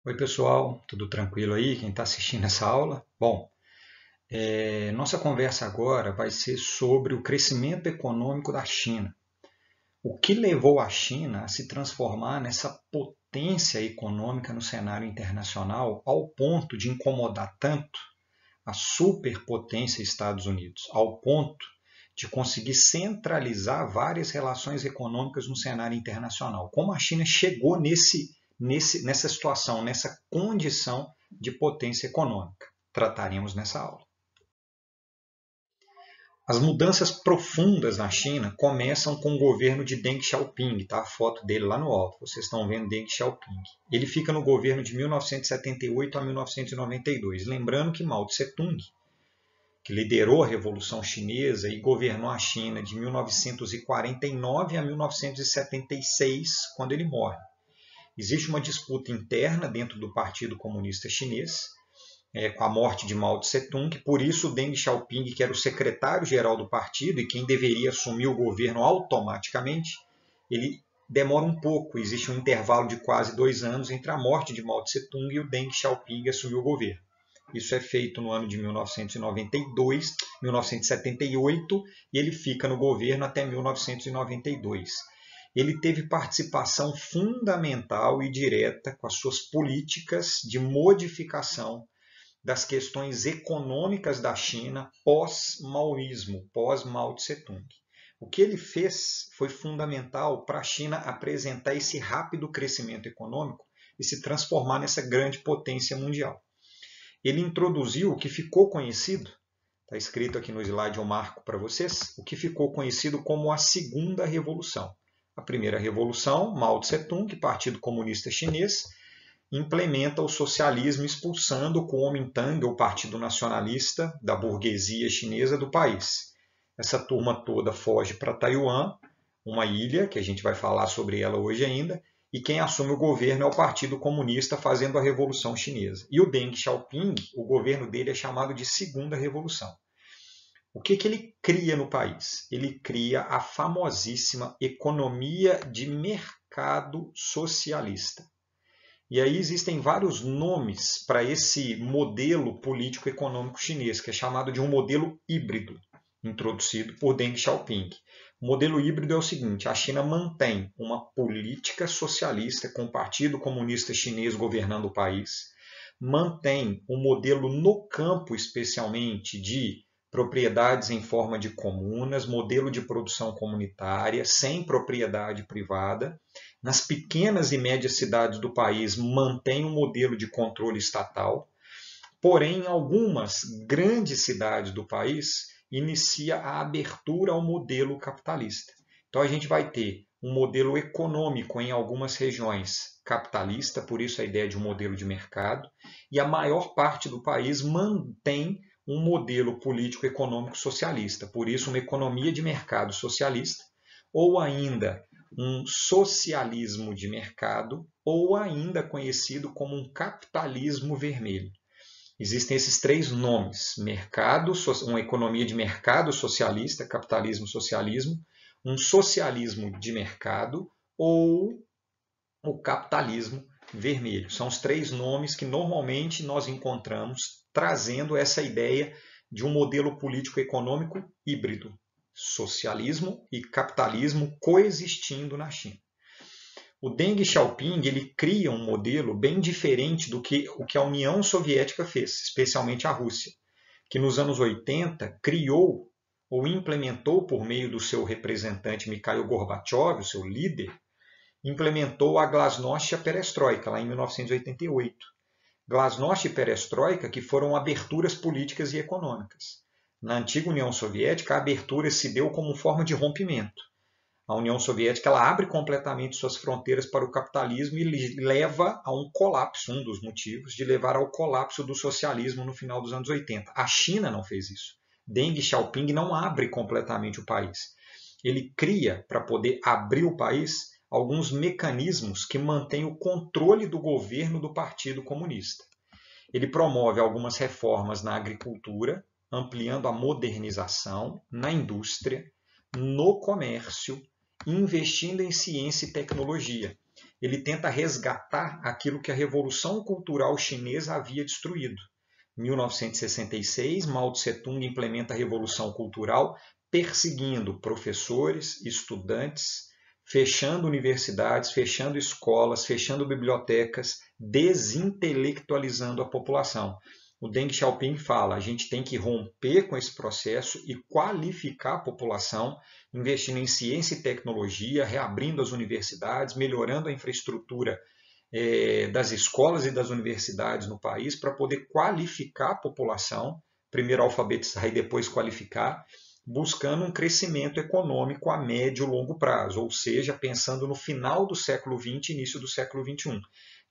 Oi, pessoal, tudo tranquilo aí? Quem está assistindo essa aula? Bom, nossa conversa agora vai ser sobre o crescimento econômico da China. O que levou a China a se transformar nessa potência econômica no cenário internacional ao ponto de incomodar tanto a superpotência Estados Unidos, ao ponto de conseguir centralizar várias relações econômicas no cenário internacional. Como a China chegou nessa situação, nessa condição de potência econômica? Trataremos nessa aula. As mudanças profundas na China começam com o governo de Deng Xiaoping, tá? A foto dele lá no alto, vocês estão vendo Deng Xiaoping. Ele fica no governo de 1978 a 1992, lembrando que Mao Tse-tung, que liderou a Revolução Chinesa e governou a China de 1949 a 1976, quando ele morre. Existe uma disputa interna dentro do Partido Comunista Chinês, com a morte de Mao Tse-tung, por isso Deng Xiaoping, que era o secretário-geral do partido e quem deveria assumir o governo automaticamente, ele demora um pouco, existe um intervalo de quase 2 anos entre a morte de Mao Tse-tung e o Deng Xiaoping assumir o governo. Isso é feito no ano de 1992, 1978, e ele fica no governo até 1992. Ele teve participação fundamental e direta com as suas políticas de modificação das questões econômicas da China pós-maoísmo, pós-Mao Tse-tung. O que ele fez foi fundamental para a China apresentar esse rápido crescimento econômico e se transformar nessa grande potência mundial. Ele introduziu o que ficou conhecido, está escrito aqui no slide, eu marco para vocês, o que ficou conhecido como a Segunda Revolução. A primeira revolução, Mao Tse-tung, Partido Comunista Chinês, implementa o socialismo expulsando o Kuomintang, o Partido Nacionalista da burguesia chinesa do país. Essa turma toda foge para Taiwan, uma ilha, que a gente vai falar sobre ela hoje ainda, e quem assume o governo é o Partido Comunista fazendo a Revolução Chinesa. E o Deng Xiaoping, o governo dele é chamado de Segunda Revolução. O que ele cria no país? Ele cria a famosíssima economia de mercado socialista. E aí existem vários nomes para esse modelo político-econômico chinês, que é chamado de um modelo híbrido, introduzido por Deng Xiaoping. O modelo híbrido é o seguinte: a China mantém uma política socialista com o Partido Comunista Chinês governando o país, mantém um modelo no campo, especialmente, de propriedades em forma de comunas, modelo de produção comunitária, sem propriedade privada. Nas pequenas e médias cidades do país mantém um modelo de controle estatal, porém em algumas grandes cidades do país inicia a abertura ao modelo capitalista. Então a gente vai ter um modelo econômico em algumas regiões capitalista, por isso a ideia de um modelo de mercado, e a maior parte do país mantém um modelo político-econômico socialista, por isso uma economia de mercado socialista, ou ainda um socialismo de mercado, ou ainda conhecido como um capitalismo vermelho. Existem esses 3 nomes: mercado, uma economia de mercado socialista, capitalismo, socialismo, um socialismo de mercado ou o capitalismo vermelho. São os 3 nomes que normalmente nós encontramos trazendo essa ideia de um modelo político-econômico híbrido, socialismo e capitalismo coexistindo na China. O Deng Xiaoping ele cria um modelo bem diferente do que o que a União Soviética fez, especialmente a Rússia, que nos anos 80 criou ou implementou por meio do seu representante Mikhail Gorbachev, o seu líder, implementou a Glasnost e a Perestroika, lá em 1988. Glasnost e Perestroika que foram aberturas políticas e econômicas. Na antiga União Soviética, a abertura se deu como forma de rompimento. A União Soviética ela abre completamente suas fronteiras para o capitalismo e leva a um colapso, um dos motivos de levar ao colapso do socialismo no final dos anos 80. A China não fez isso. Deng Xiaoping não abre completamente o país. Ele cria, para poder abrir o país, alguns mecanismos que mantêm o controle do governo do Partido Comunista. Ele promove algumas reformas na agricultura, ampliando a modernização, na indústria, no comércio, investindo em ciência e tecnologia. ele tenta resgatar aquilo que a Revolução Cultural Chinesa havia destruído. Em 1966, Mao Tse-tung implementa a Revolução Cultural, perseguindo professores, estudantes, fechando universidades, fechando escolas, fechando bibliotecas, desintelectualizando a população. O Deng Xiaoping fala, a gente tem que romper com esse processo e qualificar a população, investindo em ciência e tecnologia, reabrindo as universidades, melhorando a infraestrutura das escolas e das universidades no país para poder qualificar a população, primeiro alfabetizar e depois qualificar, buscando um crescimento econômico a médio e longo prazo, ou seja, pensando no final do século XX e início do século XXI,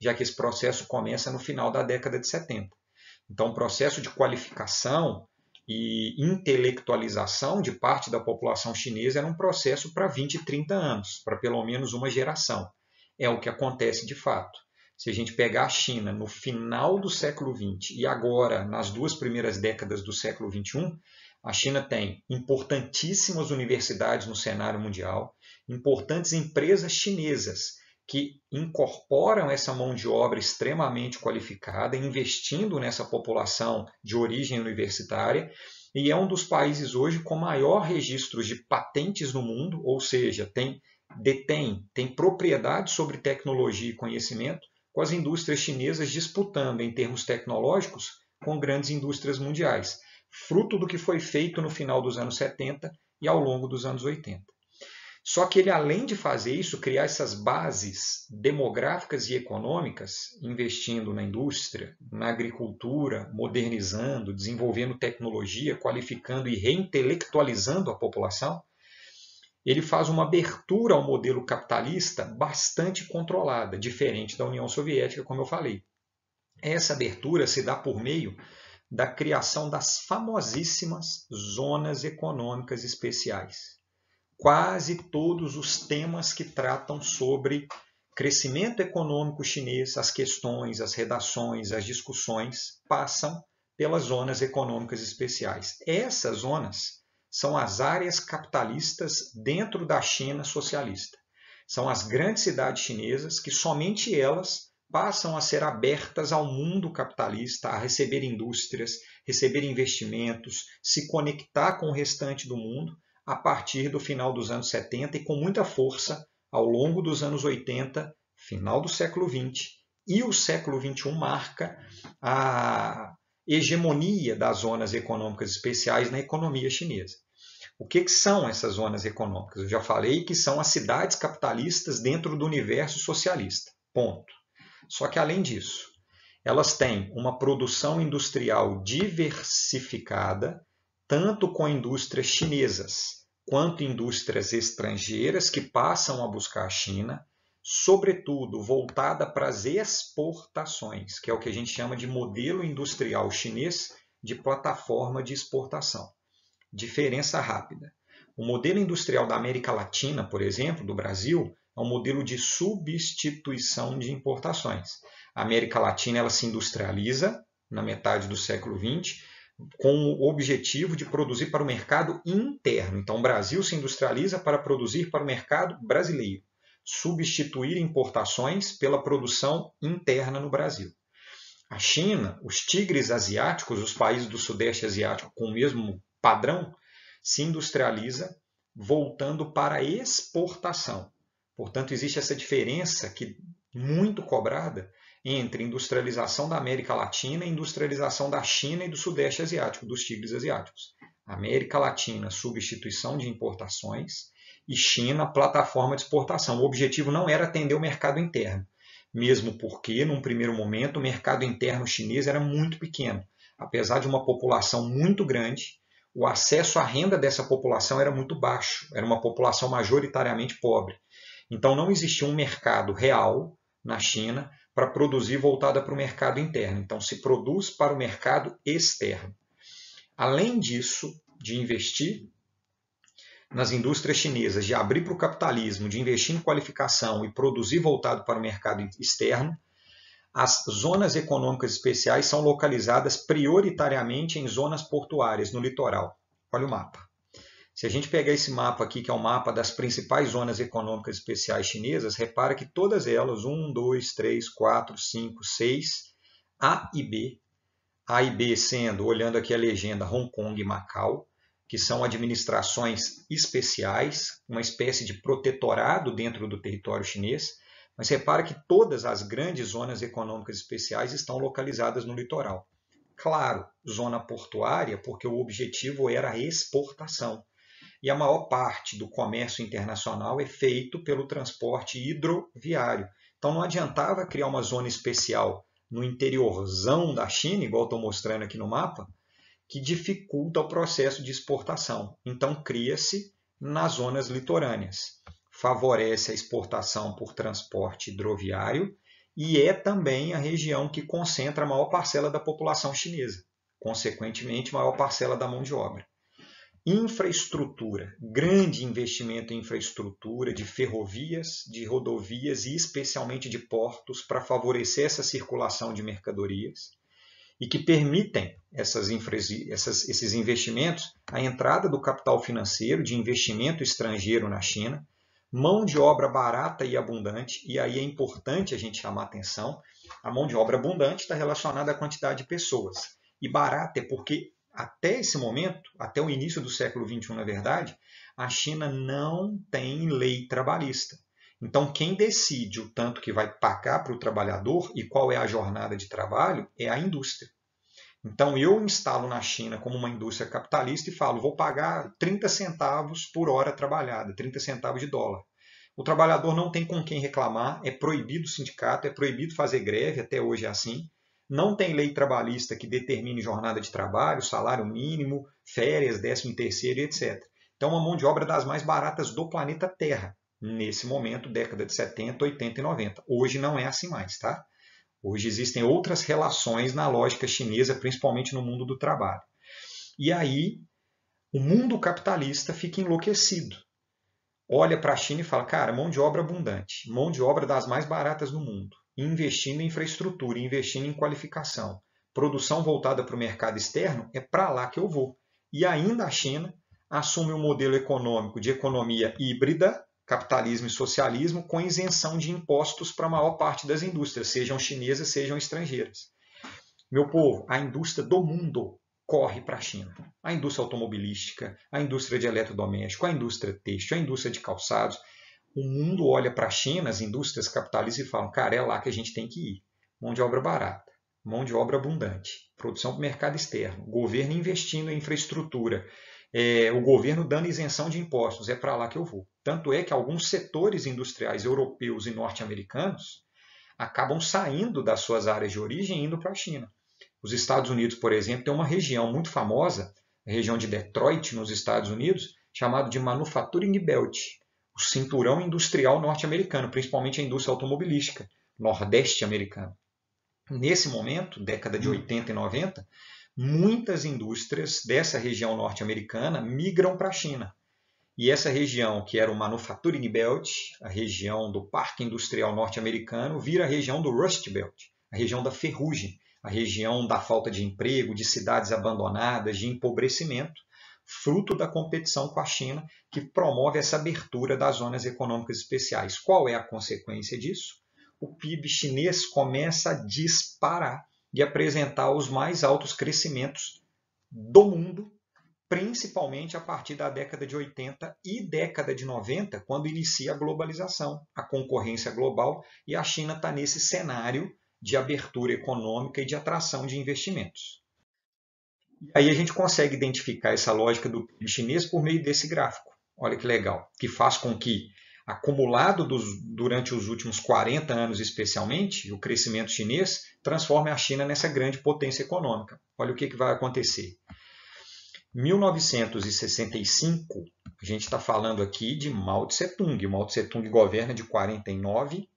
já que esse processo começa no final da década de 70. Então, o processo de qualificação e intelectualização de parte da população chinesa era um processo para 20, 30 anos, para pelo menos uma geração. É o que acontece de fato. Se a gente pegar a China no final do século XX e agora nas 2 primeiras décadas do século XXI, a China tem importantíssimas universidades no cenário mundial, importantes empresas chinesas que incorporam essa mão de obra extremamente qualificada, investindo nessa população de origem universitária, e é um dos países hoje com maior registro de patentes no mundo, ou seja, tem propriedade sobre tecnologia e conhecimento, com as indústrias chinesas disputando em termos tecnológicos com grandes indústrias mundiais, fruto do que foi feito no final dos anos 70 e ao longo dos anos 80. Só que ele, além de fazer isso, criar essas bases demográficas e econômicas, investindo na indústria, na agricultura, modernizando, desenvolvendo tecnologia, qualificando e reintelectualizando a população, ele faz uma abertura ao modelo capitalista bastante controlada, diferente da União Soviética, como eu falei. Essa abertura se dá por meio da criação das famosíssimas zonas econômicas especiais. Quase todos os temas que tratam sobre crescimento econômico chinês, as questões, as redações, as discussões, passam pelas zonas econômicas especiais. Essas zonas são as áreas capitalistas dentro da China socialista. São as grandes cidades chinesas que somente elas passam a ser abertas ao mundo capitalista, a receber indústrias, receber investimentos, se conectar com o restante do mundo a partir do final dos anos 70 e com muita força ao longo dos anos 80, final do século XX, e o século XXI marca a hegemonia das zonas econômicas especiais na economia chinesa. O que são essas zonas econômicas? Eu já falei que são as cidades capitalistas dentro do universo socialista. Ponto. Só que, além disso, elas têm uma produção industrial diversificada, tanto com indústrias chinesas quanto indústrias estrangeiras que passam a buscar a China, sobretudo voltada para as exportações, que é o que a gente chama de modelo industrial chinês de plataforma de exportação. Diferença rápida. O modelo industrial da América Latina, por exemplo, do Brasil, é um modelo de substituição de importações. A América Latina ela se industrializa na metade do século XX com o objetivo de produzir para o mercado interno. Então, o Brasil se industrializa para produzir para o mercado brasileiro, substituir importações pela produção interna no Brasil. A China, os tigres asiáticos, os países do Sudeste Asiático com o mesmo padrão, se industrializa voltando para a exportação. Portanto, existe essa diferença muito cobrada entre industrialização da América Latina e industrialização da China e do Sudeste Asiático, dos tigres asiáticos. América Latina, substituição de importações, e China, plataforma de exportação. O objetivo não era atender o mercado interno, mesmo porque, num primeiro momento, o mercado interno chinês era muito pequeno. Apesar de uma população muito grande, o acesso à renda dessa população era muito baixo, era uma população majoritariamente pobre. Então, não existia um mercado real na China para produzir voltada para o mercado interno. Então, se produz para o mercado externo. Além disso, de investir nas indústrias chinesas, de abrir para o capitalismo, de investir em qualificação e produzir voltado para o mercado externo, as zonas econômicas especiais são localizadas prioritariamente em zonas portuárias, no litoral. Olha o mapa. Se a gente pegar esse mapa aqui, que é o mapa das principais zonas econômicas especiais chinesas, repara que todas elas, 1, 2, 3, 4, 5, 6, A e B sendo, olhando aqui a legenda, Hong Kong e Macau, que são administrações especiais, uma espécie de protetorado dentro do território chinês, mas repara que todas as grandes zonas econômicas especiais estão localizadas no litoral. Claro, zona portuária, porque o objetivo era a exportação. E a maior parte do comércio internacional é feito pelo transporte hidroviário. Então não adiantava criar uma zona especial no interiorzão da China, igual estou mostrando aqui no mapa, que dificulta o processo de exportação. Então cria-se nas zonas litorâneas. Favorece a exportação por transporte hidroviário e é também a região que concentra a maior parcela da população chinesa, consequentemente, maior parcela da mão de obra. Infraestrutura, grande investimento em infraestrutura de ferrovias, de rodovias e especialmente de portos para favorecer essa circulação de mercadorias e que permitem esses investimentos a entrada do capital financeiro, de investimento estrangeiro na China, mão de obra barata e abundante, e aí é importante a gente chamar a atenção, a mão de obra abundante está relacionada à quantidade de pessoas, e barata é porque até esse momento, até o início do século XXI, na verdade, a China não tem lei trabalhista. Então, quem decide o tanto que vai pagar para o trabalhador e qual é a jornada de trabalho é a indústria. Então, eu instalo na China como uma indústria capitalista e falo, vou pagar 30 centavos por hora trabalhada, 30 centavos de dólar. O trabalhador não tem com quem reclamar, é proibido o sindicato, é proibido fazer greve, até hoje é assim. Não tem lei trabalhista que determine jornada de trabalho, salário mínimo, férias, 13º, etc. Então, uma mão de obra das mais baratas do planeta Terra. Nesse momento, década de 70, 80 e 90. Hoje não é assim mais, tá? Hoje existem outras relações na lógica chinesa, principalmente no mundo do trabalho. E aí, o mundo capitalista fica enlouquecido. Olha para a China e fala, cara, mão de obra abundante, mão de obra das mais baratas no mundo, investindo em infraestrutura, investindo em qualificação, produção voltada para o mercado externo, é para lá que eu vou. E ainda a China assume um modelo econômico de economia híbrida, capitalismo e socialismo, com isenção de impostos para a maior parte das indústrias, sejam chinesas, sejam estrangeiras. Meu povo, a indústria do mundo corre para a China. A indústria automobilística, a indústria de eletrodoméstico, a indústria têxtil, a indústria de calçados. O mundo olha para a China, as indústrias capitalistas, e falam, cara, é lá que a gente tem que ir. Mão de obra barata, mão de obra abundante, produção para o mercado externo, governo investindo em infraestrutura, o governo dando isenção de impostos, é para lá que eu vou. Tanto é que alguns setores industriais europeus e norte-americanos acabam saindo das suas áreas de origem e indo para a China. Os Estados Unidos, por exemplo, tem uma região muito famosa, a região de Detroit, nos Estados Unidos, chamada de Manufacturing Belt, o cinturão industrial norte-americano, principalmente a indústria automobilística, nordeste americano. Nesse momento, década de 80 e 90, muitas indústrias dessa região norte-americana migram para a China. E essa região, que era o Manufacturing Belt, a região do parque industrial norte-americano, vira a região do Rust Belt, a região da ferrugem, a região da falta de emprego, de cidades abandonadas, de empobrecimento, fruto da competição com a China, que promove essa abertura das zonas econômicas especiais. Qual é a consequência disso? O PIB chinês começa a disparar e apresentar os mais altos crescimentos do mundo, principalmente a partir da década de 80 e década de 90, quando inicia a globalização, a concorrência global, e a China está nesse cenário de abertura econômica e de atração de investimentos. E aí a gente consegue identificar essa lógica do PIB chinês por meio desse gráfico. Olha que legal, que faz com que, acumulado durante os últimos 40 anos especialmente, o crescimento chinês transforme a China nessa grande potência econômica. Olha o que vai acontecer. 1965, a gente está falando aqui de Mao Tse-tung. Mao Tse-tung governa de 49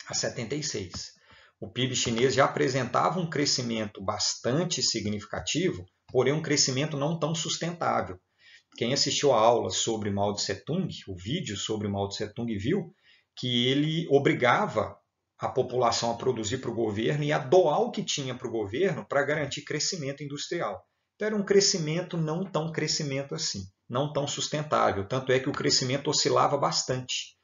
a 76. O PIB chinês já apresentava um crescimento bastante significativo, porém um crescimento não tão sustentável. Quem assistiu a aula sobre Mao Tse-tung, o vídeo sobre Mao Tse-tung, viu que ele obrigava a população a produzir para o governo e a doar o que tinha para o governo para garantir crescimento industrial. Então era um crescimento não tão crescimento assim, não tão sustentável. Tanto é que o crescimento oscilava bastante.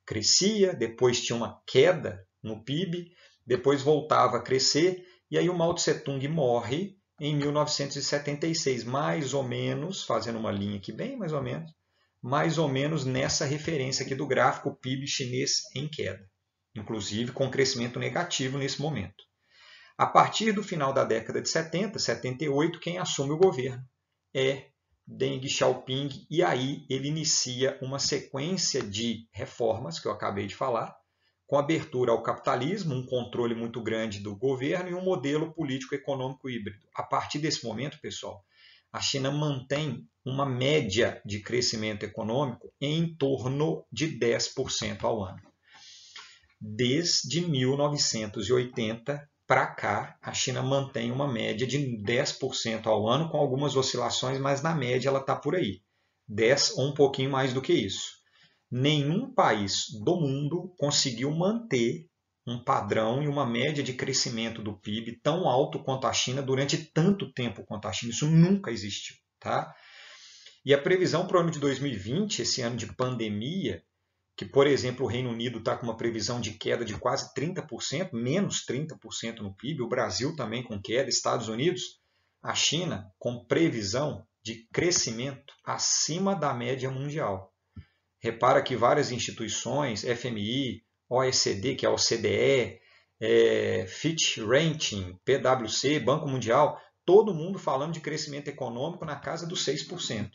Crescia, depois tinha uma queda no PIB, depois voltava a crescer, e aí o Mao Tse-tung morre em 1976, mais ou menos, fazendo uma linha aqui bem mais ou menos nessa referência aqui do gráfico, o PIB chinês em queda, inclusive com crescimento negativo nesse momento. A partir do final da década de 70, 78, quem assume o governo é Deng Xiaoping, e aí ele inicia uma sequência de reformas, que eu acabei de falar, com abertura ao capitalismo, um controle muito grande do governo e um modelo político-econômico híbrido. A partir desse momento, pessoal, a China mantém uma média de crescimento econômico em torno de 10% ao ano. Desde 1980 para cá, a China mantém uma média de 10% ao ano, com algumas oscilações, mas na média ela está por aí. 10 ou um pouquinho mais do que isso. Nenhum país do mundo conseguiu manter um padrão e uma média de crescimento do PIB tão alto quanto a China durante tanto tempo quanto a China. Isso nunca existiu. Tá? E a previsão para o ano de 2020, esse ano de pandemia, que, por exemplo, o Reino Unido está com uma previsão de queda de quase 30%, menos 30% no PIB, o Brasil também com queda, Estados Unidos, a China com previsão de crescimento acima da média mundial. Repara que várias instituições, FMI, OECD, que é a OCDE, Fitch Rating, PwC, Banco Mundial, todo mundo falando de crescimento econômico na casa dos 6%.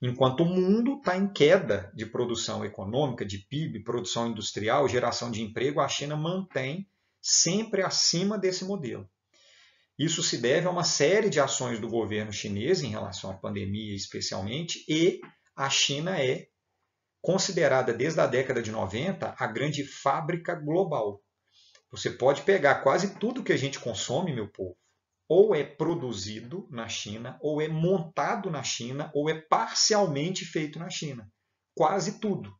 Enquanto o mundo está em queda de produção econômica, de PIB, produção industrial, geração de emprego, a China mantém sempre acima desse modelo. Isso se deve a uma série de ações do governo chinês em relação à pandemia especialmente, e a China é considerada desde a década de 90 a grande fábrica global. Você pode pegar quase tudo que a gente consome, meu povo, ou é produzido na China, ou é montado na China, ou é parcialmente feito na China. Quase tudo.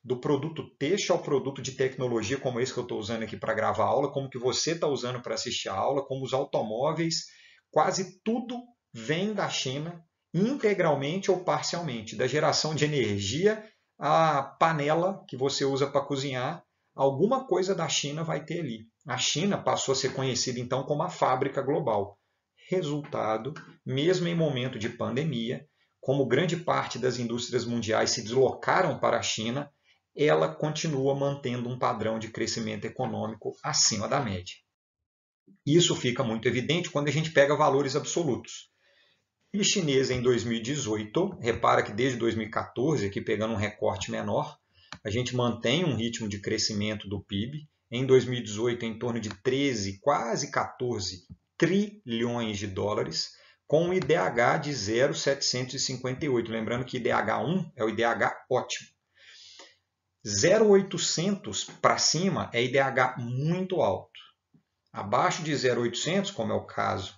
Do produto têxtil ao produto de tecnologia, como esse que eu estou usando aqui para gravar a aula, como que você está usando para assistir a aula, como os automóveis, quase tudo vem da China, integralmente ou parcialmente. Da geração de energia, a panela que você usa para cozinhar, alguma coisa da China vai ter ali. A China passou a ser conhecida então como a fábrica global. Resultado, mesmo em momento de pandemia, como grande parte das indústrias mundiais se deslocaram para a China, ela continua mantendo um padrão de crescimento econômico acima da média. Isso fica muito evidente quando a gente pega valores absolutos. O PIB chinês em 2018, repara que desde 2014, aqui pegando um recorte menor, a gente mantém um ritmo de crescimento do PIB. Em 2018, em torno de 13, quase 14 trilhões de dólares, com um IDH de 0,758. Lembrando que IDH1 é o IDH ótimo. 0,800 para cima é IDH muito alto. Abaixo de 0,800, como é o caso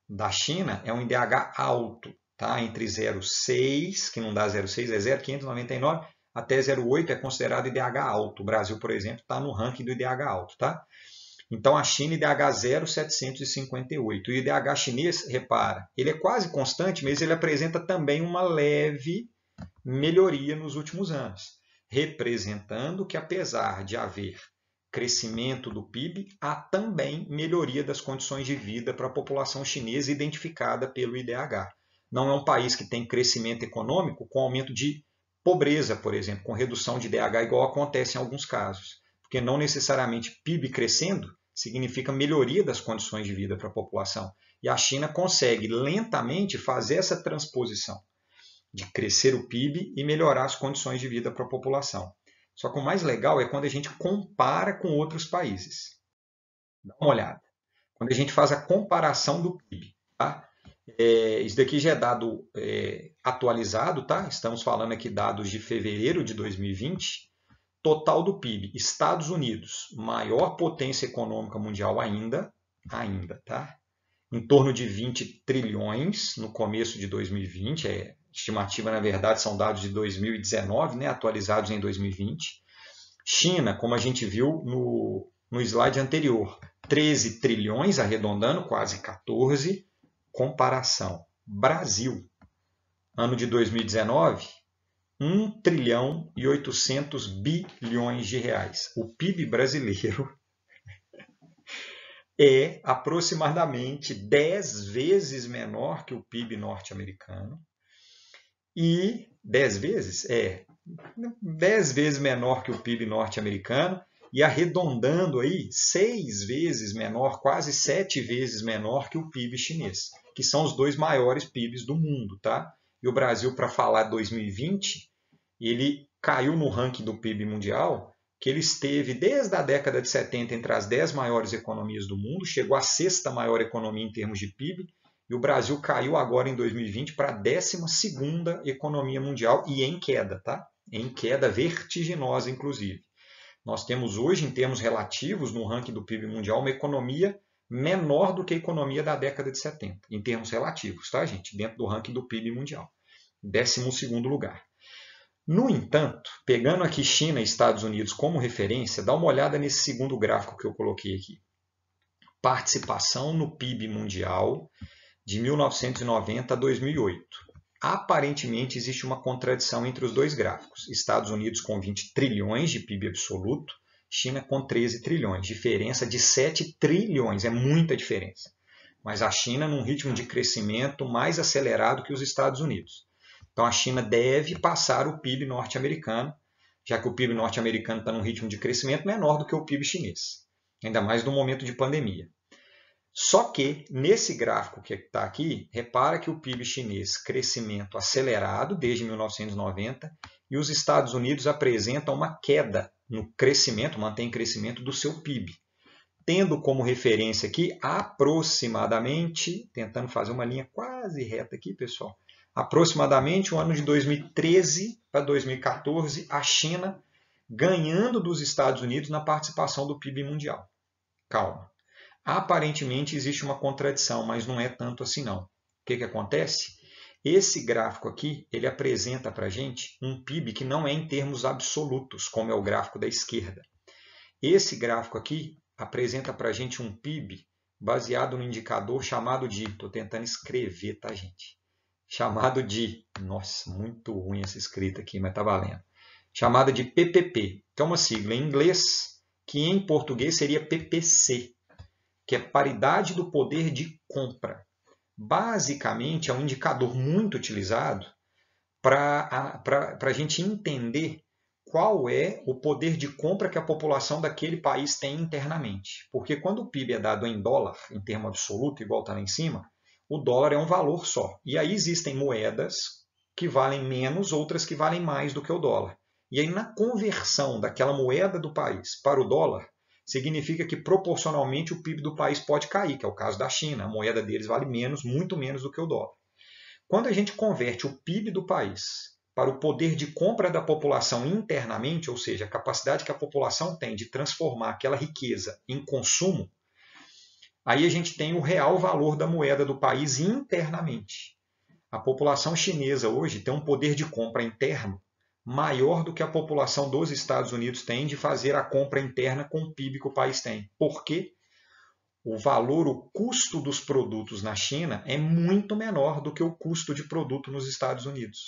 da China, é um IDH alto. Tá? Entre 0,6, que não dá 0,6, é 0,599, até 0,8 é considerado IDH alto. O Brasil, por exemplo, está no ranking do IDH alto. Tá? Então, a China, IDH 0,758. O IDH chinês, repara, ele é quase constante, mas ele apresenta também uma leve melhoria nos últimos anos, representando que, apesar de haver crescimento do PIB, há também melhoria das condições de vida para a população chinesa identificada pelo IDH. Não é um país que tem crescimento econômico com aumento de pobreza, por exemplo, com redução de IDH, igual acontece em alguns casos. Porque não necessariamente PIB crescendo significa melhoria das condições de vida para a população. E a China consegue lentamente fazer essa transposição de crescer o PIB e melhorar as condições de vida para a população. Só que o mais legal é quando a gente compara com outros países. Dá uma olhada. Quando a gente faz a comparação do PIB. Tá? Isso daqui já é dado atualizado. Tá? Estamos falando aqui dados de fevereiro de 2020. Total do PIB. Estados Unidos, maior potência econômica mundial ainda. Tá? Em torno de 20 trilhões no começo de 2020. Estimativa, na verdade, são dados de 2019, né, atualizados em 2020. China, como a gente viu no slide anterior, 13 trilhões, arredondando, quase 14. Comparação. Brasil. Ano de 2019, 1 trilhão e 800 bilhões de reais. O PIB brasileiro é aproximadamente 10 vezes menor que o PIB norte-americano e 10 vezes? 10 vezes menor que o PIB norte-americano e arredondando aí 6 vezes menor, quase 7 vezes menor que o PIB chinês, que são os dois maiores PIBs do mundo, tá? E o Brasil, para falar 2020, ele caiu no ranking do PIB mundial, que ele esteve desde a década de 70 entre as 10 maiores economias do mundo, chegou à sexta maior economia em termos de PIB, e o Brasil caiu agora em 2020 para a 12ª economia mundial e em queda, tá? Em queda vertiginosa, inclusive. Nós temos hoje, em termos relativos, no ranking do PIB mundial, uma economia menor do que a economia da década de 70, em termos relativos, tá, gente? Dentro do ranking do PIB mundial. 12º lugar. No entanto, pegando aqui China e Estados Unidos como referência, dá uma olhada nesse segundo gráfico que eu coloquei aqui. Participação no PIB mundial de 1990 a 2008. Aparentemente existe uma contradição entre os dois gráficos. Estados Unidos com 20 trilhões de PIB absoluto, China com 13 trilhões. Diferença de 7 trilhões, é muita diferença. Mas a China num ritmo de crescimento mais acelerado que os Estados Unidos. Então a China deve passar o PIB norte-americano, já que o PIB norte-americano está num ritmo de crescimento menor do que o PIB chinês. Ainda mais no momento de pandemia. Só que, nesse gráfico que está aqui, repara que o PIB chinês crescimento acelerado desde 1990 e os Estados Unidos apresentam uma queda no crescimento, mantém crescimento do seu PIB. Tendo como referência aqui, aproximadamente, tentando fazer uma linha quase reta aqui, pessoal, aproximadamente o ano de 2013 para 2014, a China ganhando dos Estados Unidos na participação do PIB mundial. Calma. Aparentemente existe uma contradição, mas não é tanto assim não. O que acontece? Esse gráfico aqui, ele apresenta para a gente um PIB que não é em termos absolutos, como é o gráfico da esquerda. Esse gráfico aqui apresenta para a gente um PIB baseado no indicador chamado de, estou tentando escrever, tá, gente? Chamado de, nossa, muito ruim essa escrita aqui, mas tá valendo. Chamada de PPP, que é uma sigla em inglês, que em português seria PPC, que é paridade do poder de compra. Basicamente, é um indicador muito utilizado para a gente entender qual é o poder de compra que a população daquele país tem internamente. Porque quando o PIB é dado em dólar, em termo absoluto, igual está lá em cima, o dólar é um valor só. E aí existem moedas que valem menos, outras que valem mais do que o dólar. E aí, na conversão daquela moeda do país para o dólar, significa que proporcionalmente o PIB do país pode cair, que é o caso da China. A moeda deles vale menos, muito menos do que o dólar. Quando a gente converte o PIB do país para o poder de compra da população internamente, ou seja, a capacidade que a população tem de transformar aquela riqueza em consumo, aí a gente tem o real valor da moeda do país internamente. A população chinesa hoje tem um poder de compra interno maior do que a população dos Estados Unidos tem de fazer a compra interna com o PIB que o país tem. Por quê? O valor, o custo dos produtos na China é muito menor do que o custo de produto nos Estados Unidos.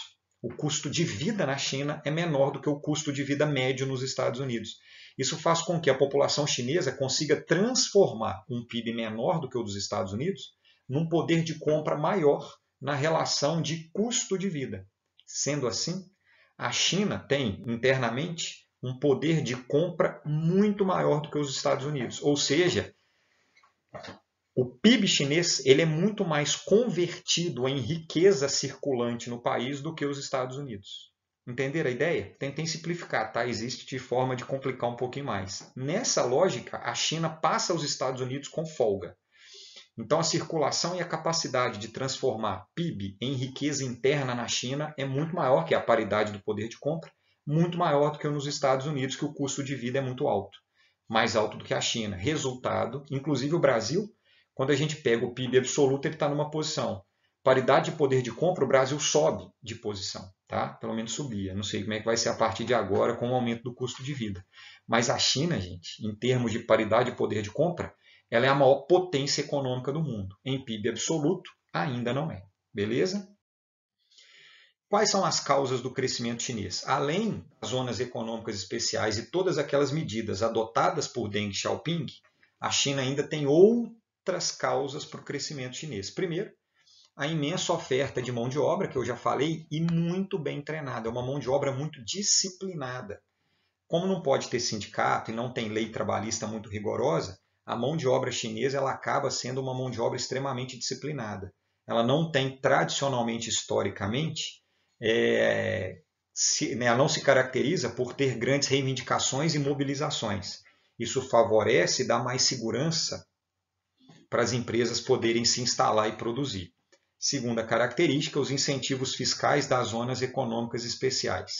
O custo de vida na China é menor do que o custo de vida médio nos Estados Unidos. Isso faz com que a população chinesa consiga transformar um PIB menor do que o dos Estados Unidos num poder de compra maior na relação de custo de vida. Sendo assim, a China tem internamente um poder de compra muito maior do que os Estados Unidos. Ou seja, o PIB chinês ele é muito mais convertido em riqueza circulante no país do que os Estados Unidos. Entenderam a ideia? Tentem simplificar, tá? Existe de forma de complicar um pouquinho mais. Nessa lógica, a China passa os Estados Unidos com folga. Então, a circulação e a capacidade de transformar PIB em riqueza interna na China é muito maior que a paridade do poder de compra, muito maior do que nos Estados Unidos, que o custo de vida é muito alto, mais alto do que a China. Resultado, inclusive o Brasil, quando a gente pega o PIB absoluto, ele está numa posição. Paridade de poder de compra, o Brasil sobe de posição, tá? Pelo menos subia. Não sei como é que vai ser a partir de agora com o aumento do custo de vida. Mas a China, gente, em termos de paridade de poder de compra, ela é a maior potência econômica do mundo. Em PIB absoluto, ainda não é. beleza? Quais são as causas do crescimento chinês? Além das zonas econômicas especiais e todas aquelas medidas adotadas por Deng Xiaoping, a China ainda tem outras causas para o crescimento chinês. Primeiro, a imensa oferta de mão de obra, que eu já falei, e muito bem treinada. É uma mão de obra muito disciplinada. Como não pode ter sindicato e não tem lei trabalhista muito rigorosa, a mão de obra chinesa ela acaba sendo uma mão de obra extremamente disciplinada. Ela não tem, tradicionalmente, historicamente, ela não se caracteriza por ter grandes reivindicações e mobilizações. Isso favorece e dá mais segurança para as empresas poderem se instalar e produzir. Segunda característica, os incentivos fiscais das zonas econômicas especiais.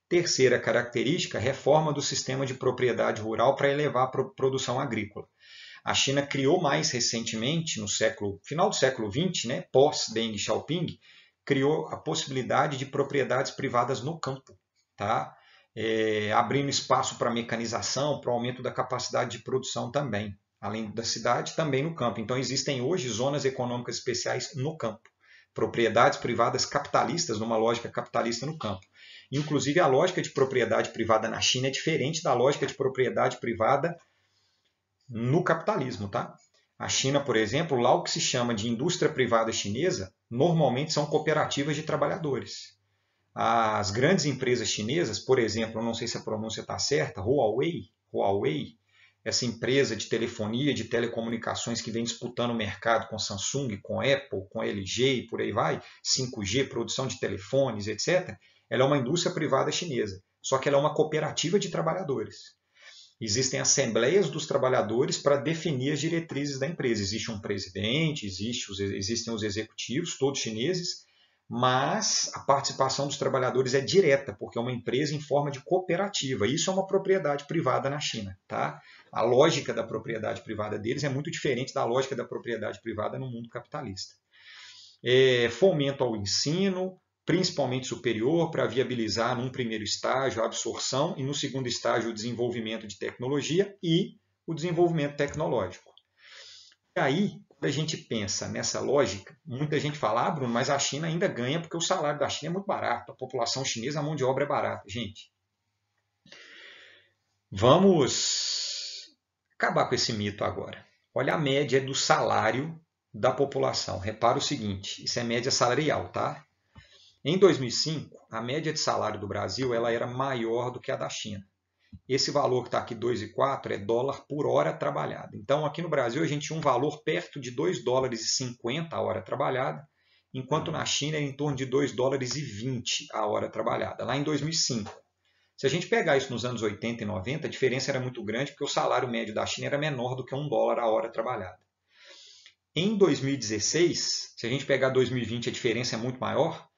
Terceira característica, reforma do sistema de propriedade rural para elevar a produção agrícola. A China criou mais recentemente, final do século XX, né, pós-Deng Xiaoping, criou a possibilidade de propriedades privadas no campo, tá? Abrindo espaço para mecanização, para o aumento da capacidade de produção também. Além da cidade, também no campo. Então, existem hoje zonas econômicas especiais no campo. Propriedades privadas capitalistas, numa lógica capitalista no campo. Inclusive, a lógica de propriedade privada na China é diferente da lógica de propriedade privada no capitalismo, tá? A China, por exemplo, lá o que se chama de indústria privada chinesa, normalmente são cooperativas de trabalhadores. As grandes empresas chinesas, por exemplo, eu não sei se a pronúncia está certa, Huawei, essa empresa de telefonia, de telecomunicações que vem disputando o mercado com Samsung, com Apple, com LG e por aí vai, 5G, produção de telefones, etc., ela é uma indústria privada chinesa, só que ela é uma cooperativa de trabalhadores. Existem assembleias dos trabalhadores para definir as diretrizes da empresa. Existe um presidente, existem os executivos, todos chineses, mas a participação dos trabalhadores é direta, porque é uma empresa em forma de cooperativa. Isso é uma propriedade privada na China. Tá? A lógica da propriedade privada deles é muito diferente da lógica da propriedade privada no mundo capitalista. Fomento ao ensino, principalmente superior, para viabilizar, num primeiro estágio, a absorção e, no segundo estágio, o desenvolvimento de tecnologia e o desenvolvimento tecnológico. E aí, quando a gente pensa nessa lógica, muita gente fala, Bruno, mas a China ainda ganha porque o salário da China é muito barato, a população chinesa, a mão de obra é barata. Gente, vamos acabar com esse mito agora. Olha a média do salário da população. Repara o seguinte, isso é média salarial, tá? Em 2005, a média de salário do Brasil ela era maior do que a da China. Esse valor que está aqui, 2,04, é dólar por hora trabalhada. Então, aqui no Brasil, a gente tinha um valor perto de 2,50 dólares a hora trabalhada, enquanto na China é em torno de 2,20 dólares a hora trabalhada, lá em 2005. Se a gente pegar isso nos anos 80 e 90, a diferença era muito grande, porque o salário médio da China era menor do que $1 a hora trabalhada. Em 2016, se a gente pegar 2020, a diferença é muito maior.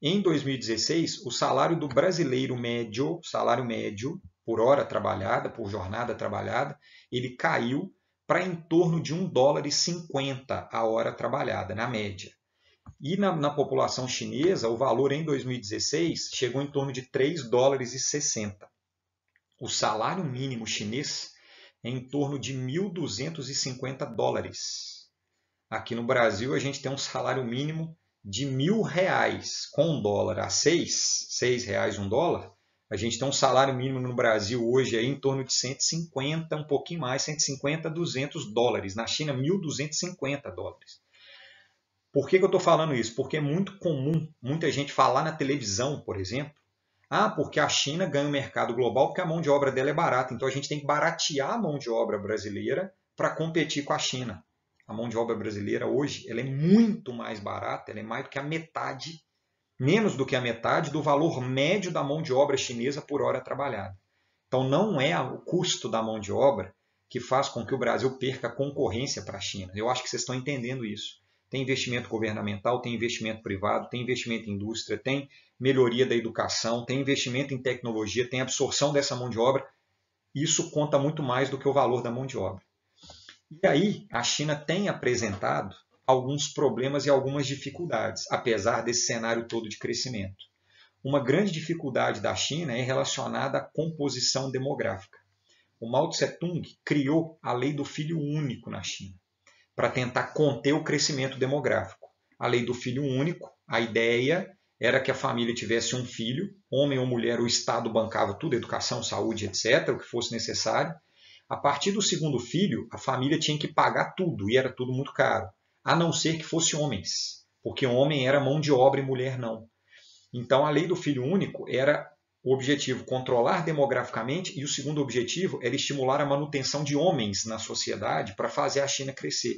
Em 2016, o salário do brasileiro médio, salário médio por hora trabalhada, por jornada trabalhada, ele caiu para em torno de $1,50 a hora trabalhada, na média. E na população chinesa, o valor em 2016 chegou em torno de $3,60. O salário mínimo chinês é em torno de $1.250. Aqui no Brasil, a gente tem um salário mínimo de R$1.000, com um dólar a R$6, um dólar, a gente tem um salário mínimo no Brasil hoje aí em torno de 150, um pouquinho mais, 150 a $200. Na China, $1.250. Por que eu estou falando isso? Porque é muito comum muita gente falar na televisão, por exemplo, porque a China ganha o mercado global porque a mão de obra dela é barata, então a gente tem que baratear a mão de obra brasileira para competir com a China. A mão de obra brasileira hoje ela é muito mais barata, ela é mais do que a metade, menos do que a metade do valor médio da mão de obra chinesa por hora trabalhada. Então não é o custo da mão de obra que faz com que o Brasil perca concorrência para a China. Eu acho que vocês estão entendendo isso. Tem investimento governamental, tem investimento privado, tem investimento em indústria, tem melhoria da educação, tem investimento em tecnologia, tem absorção dessa mão de obra. Isso conta muito mais do que o valor da mão de obra. E aí, a China tem apresentado alguns problemas e algumas dificuldades, apesar desse cenário todo de crescimento. Uma grande dificuldade da China é relacionada à composição demográfica. O Mao Tse-tung criou a lei do filho único na China, para tentar conter o crescimento demográfico. a lei do filho único. A ideia era que a família tivesse um filho, homem ou mulher, o Estado bancava tudo, educação, saúde, etc., o que fosse necessário. A partir do segundo filho, a família tinha que pagar tudo, e era tudo muito caro, a não ser que fosse homens, porque homem era mão de obra e mulher não. Então, a lei do filho único era o objetivo controlar demograficamente, e o segundo objetivo era estimular a manutenção de homens na sociedade para fazer a China crescer.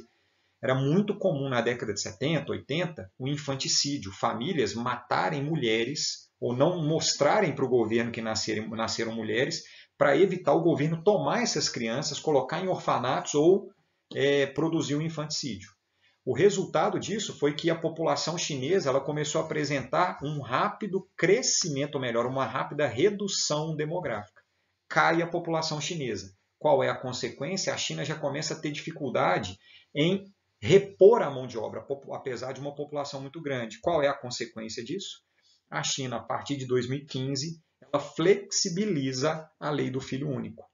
Era muito comum na década de 70, 80, o infanticídio, famílias matarem mulheres ou não mostrarem para o governo que nasceram mulheres para evitar o governo tomar essas crianças, colocar em orfanatos ou produzir um infanticídio. O resultado disso foi que a população chinesa ela começou a apresentar um rápido crescimento, ou melhor, uma rápida redução demográfica. Cai a população chinesa. Qual é a consequência? A China já começa a ter dificuldade em repor a mão de obra, apesar de uma população muito grande. Qual é a consequência disso? A China, a partir de 2015, ela flexibiliza a lei do filho único.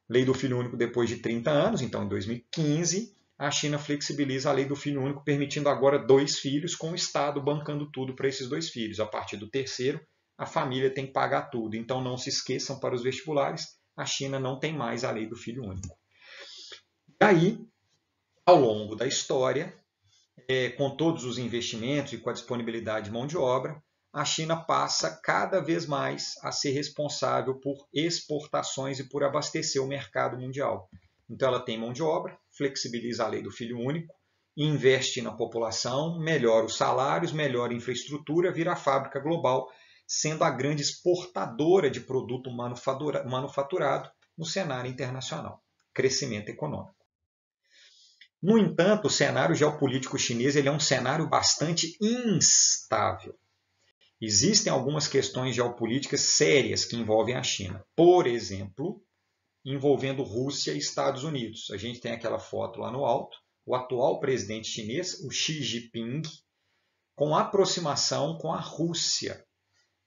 Lei do filho único depois de 30 anos, então em 2015, a China flexibiliza a lei do filho único, permitindo agora 2 filhos, com o Estado bancando tudo para esses 2 filhos. A partir do terceiro, a família tem que pagar tudo. Então não se esqueçam para os vestibulares, a China não tem mais a lei do filho único. E aí, ao longo da história, com todos os investimentos e com a disponibilidade de mão de obra, a China passa cada vez mais a ser responsável por exportações e por abastecer o mercado mundial. Então ela tem mão de obra, flexibiliza a lei do filho único, investe na população, melhora os salários, melhora a infraestrutura, vira a fábrica global, sendo a grande exportadora de produto manufaturado no cenário internacional. Crescimento econômico. No entanto, o cenário geopolítico chinês ele é um cenário bastante instável. Existem algumas questões geopolíticas sérias que envolvem a China. Por exemplo, envolvendo Rússia e Estados Unidos. A gente tem aquela foto lá no alto, o atual presidente chinês, o Xi Jinping, com aproximação com a Rússia,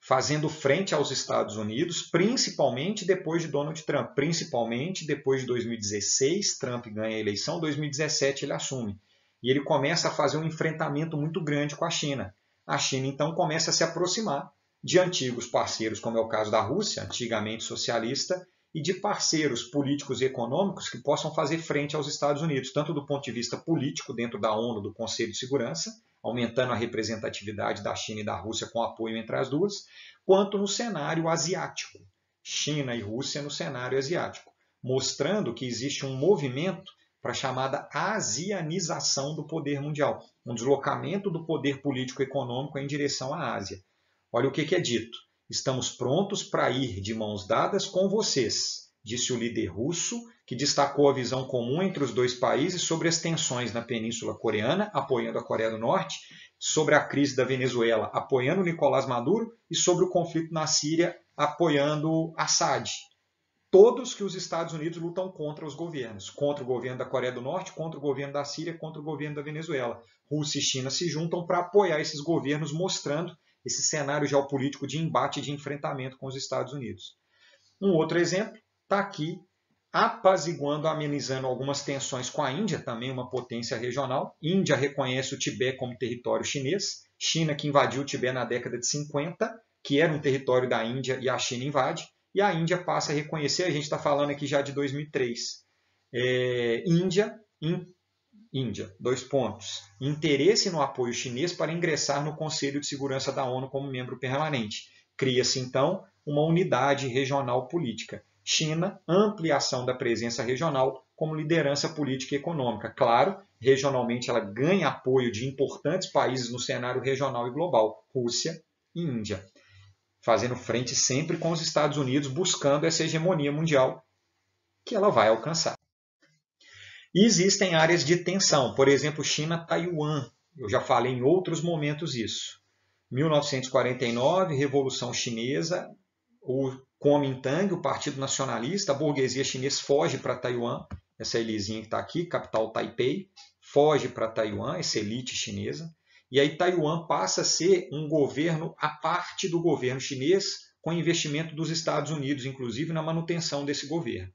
fazendo frente aos Estados Unidos, principalmente depois de Donald Trump, principalmente depois de 2016, Trump ganha a eleição, 2017 ele assume. E ele começa a fazer um enfrentamento muito grande com a China. A China, então, começa a se aproximar de antigos parceiros, como é o caso da Rússia, antigamente socialista, e de parceiros políticos e econômicos que possam fazer frente aos Estados Unidos, tanto do ponto de vista político, dentro da ONU, do Conselho de Segurança, aumentando a representatividade da China e da Rússia com apoio entre as duas, quanto no cenário asiático, China e Rússia no cenário asiático, mostrando que existe um movimento para a chamada asianização do poder mundial, um deslocamento do poder político e econômico em direção à Ásia. Olha o que é dito. Estamos prontos para ir de mãos dadas com vocês, disse o líder russo, que destacou a visão comum entre os dois países sobre as tensões na Península Coreana, apoiando a Coreia do Norte, sobre a crise da Venezuela, apoiando Nicolás Maduro, e sobre o conflito na Síria, apoiando Assad. Todos que os Estados Unidos lutam contra os governos, contra o governo da Coreia do Norte, contra o governo da Síria, contra o governo da Venezuela. Rússia e China se juntam para apoiar esses governos, mostrando esse cenário geopolítico de embate e de enfrentamento com os Estados Unidos. Um outro exemplo está aqui, apaziguando, amenizando algumas tensões com a Índia, também uma potência regional. Índia reconhece o Tibete como território chinês, China que invadiu o Tibete na década de 50, que era um território da Índia e a China invade, e a Índia passa a reconhecer, a gente está falando aqui já de 2003, Índia, 2 pontos. Interesse no apoio chinês para ingressar no Conselho de Segurança da ONU como membro permanente. Cria-se, então, uma unidade regional política. China, ampliação da presença regional como liderança política e econômica. Claro, regionalmente ela ganha apoio de importantes países no cenário regional e global, Rússia e Índia, fazendo frente sempre com os Estados Unidos, buscando essa hegemonia mundial que ela vai alcançar. E existem áreas de tensão, por exemplo, China-Taiwan. Eu já falei em outros momentos isso. 1949, Revolução Chinesa, o Kuomintang, o Partido Nacionalista, a burguesia chinesa foge para Taiwan, essa elisinha que está aqui, capital Taipei, foge para Taiwan, essa elite chinesa, e aí Taiwan passa a ser um governo à parte do governo chinês, com investimento dos Estados Unidos, inclusive na manutenção desse governo.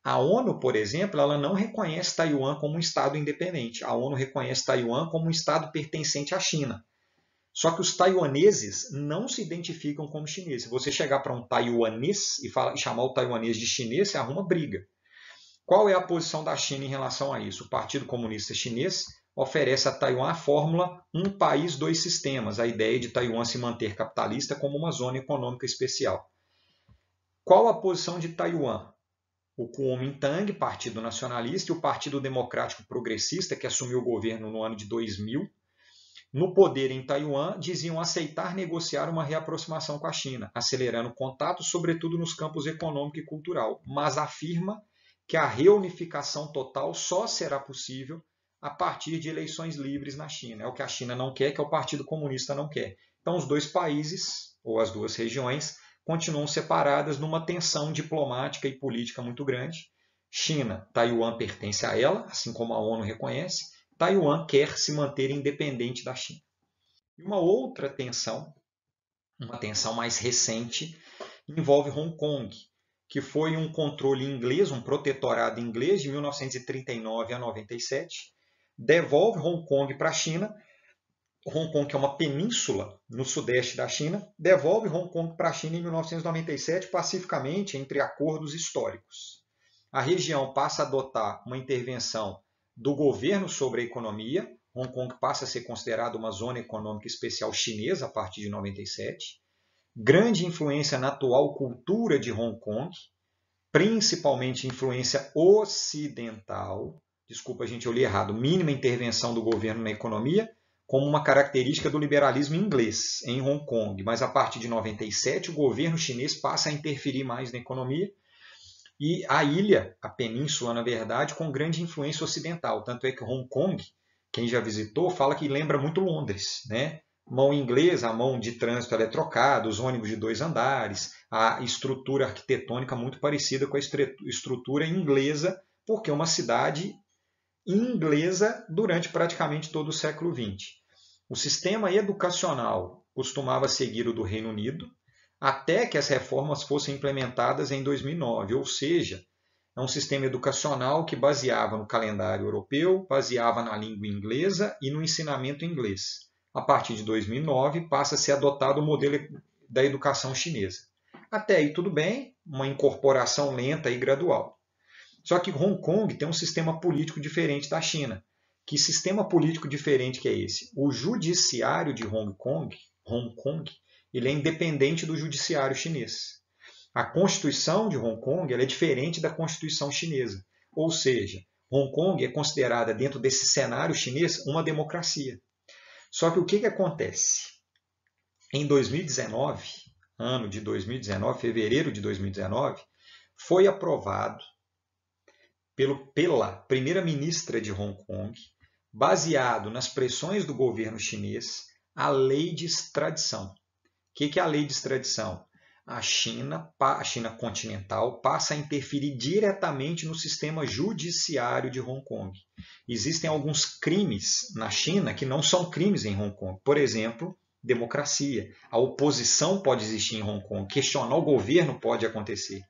A ONU, por exemplo, ela não reconhece Taiwan como um Estado independente. A ONU reconhece Taiwan como um Estado pertencente à China. Só que os taiwaneses não se identificam como chineses. Se você chegar para um taiwanês e chamar o taiwanês de chinês, você arruma briga. Qual é a posição da China em relação a isso? O Partido Comunista Chinês oferece a Taiwan a fórmula um país, dois sistemas, a ideia de Taiwan se manter capitalista como uma zona econômica especial. Qual a posição de Taiwan? O Kuomintang, Partido Nacionalista, e o Partido Democrático Progressista, que assumiu o governo no ano de 2000, no poder em Taiwan, diziam aceitar negociar uma reaproximação com a China, acelerando contatos, sobretudo nos campos econômico e cultural, mas afirma que a reunificação total só será possível a partir de eleições livres na China. É o que a China não quer, que é o Partido Comunista não quer. Então, os dois países, ou as duas regiões, continuam separadas numa tensão diplomática e política muito grande. China, Taiwan pertence a ela, assim como a ONU reconhece. Taiwan quer se manter independente da China. E uma outra tensão, uma tensão mais recente, envolve Hong Kong, que foi um controle inglês, um protetorado inglês de 1939 a 97, devolve Hong Kong para a China. Hong Kong, que é uma península no sudeste da China, devolve Hong Kong para a China em 1997, pacificamente, entre acordos históricos. A região passa a adotar uma intervenção do governo sobre a economia. Hong Kong passa a ser considerada uma zona econômica especial chinesa a partir de 97. Grande influência na atual cultura de Hong Kong, principalmente influência ocidental. Desculpa, gente, eu li errado. Mínima intervenção do governo na economia, como uma característica do liberalismo inglês em Hong Kong. Mas a partir de 97, o governo chinês passa a interferir mais na economia. E a ilha, a península, na verdade, com grande influência ocidental. Tanto é que Hong Kong, quem já visitou, fala que lembra muito Londres, né? Mão inglesa, a mão de trânsito ela é trocada, os ônibus de 2 andares, a estrutura arquitetônica muito parecida com a estrutura inglesa, porque é uma cidade inglesa durante praticamente todo o século XX. O sistema educacional costumava seguir o do Reino Unido, até que as reformas fossem implementadas em 2009, ou seja, é um sistema educacional que baseava no calendário europeu, baseava na língua inglesa e no ensinamento inglês. A partir de 2009, passa a ser adotado o modelo da educação chinesa. Até aí tudo bem, uma incorporação lenta e gradual. Só que Hong Kong tem um sistema político diferente da China. Que sistema político diferente que é esse? O judiciário de Hong Kong, ele é independente do judiciário chinês. A Constituição de Hong Kong ela é diferente da Constituição chinesa. Ou seja, Hong Kong é considerada, dentro desse cenário chinês, uma democracia. Só que o que acontece? Em 2019, ano de 2019, fevereiro de 2019, foi aprovado pela primeira-ministra de Hong Kong, baseado nas pressões do governo chinês, a lei de extradição. O que é a lei de extradição? A China continental, passa a interferir diretamente no sistema judiciário de Hong Kong. Existem alguns crimes na China que não são crimes em Hong Kong. Por exemplo, democracia. A oposição pode existir em Hong Kong. Questionar o governo pode acontecer.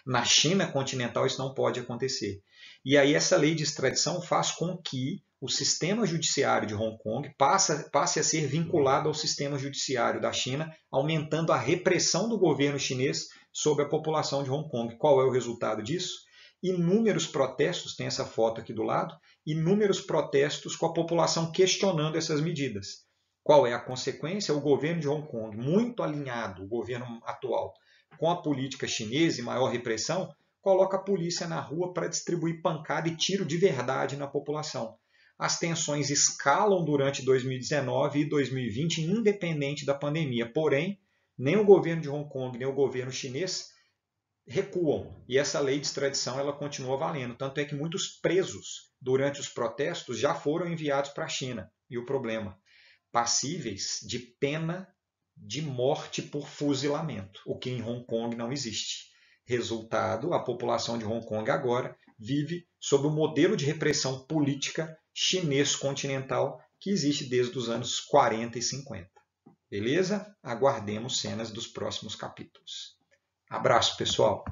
Na China continental isso não pode acontecer. E aí essa lei de extradição faz com que o sistema judiciário de Hong Kong passe a ser vinculado ao sistema judiciário da China, aumentando a repressão do governo chinês sobre a população de Hong Kong. Qual é o resultado disso? Inúmeros protestos, tem essa foto aqui do lado, inúmeros protestos com a população questionando essas medidas. Qual é a consequência? O governo de Hong Kong, muito alinhado, o governo atual, com a política chinesa e maior repressão, coloca a polícia na rua para distribuir pancada e tiro de verdade na população. As tensões escalam durante 2019 e 2020, independente da pandemia. Porém, nem o governo de Hong Kong, nem o governo chinês recuam. E essa lei de extradição ela continua valendo. Tanto é que muitos presos durante os protestos já foram enviados para a China. E o problema? Passíveis de pena de morte por fuzilamento, o que em Hong Kong não existe. Resultado, a população de Hong Kong agora vive sob o modelo de repressão política chinês continental que existe desde os anos 40 e 50. Beleza? Aguardemos cenas dos próximos capítulos. Abraço, pessoal!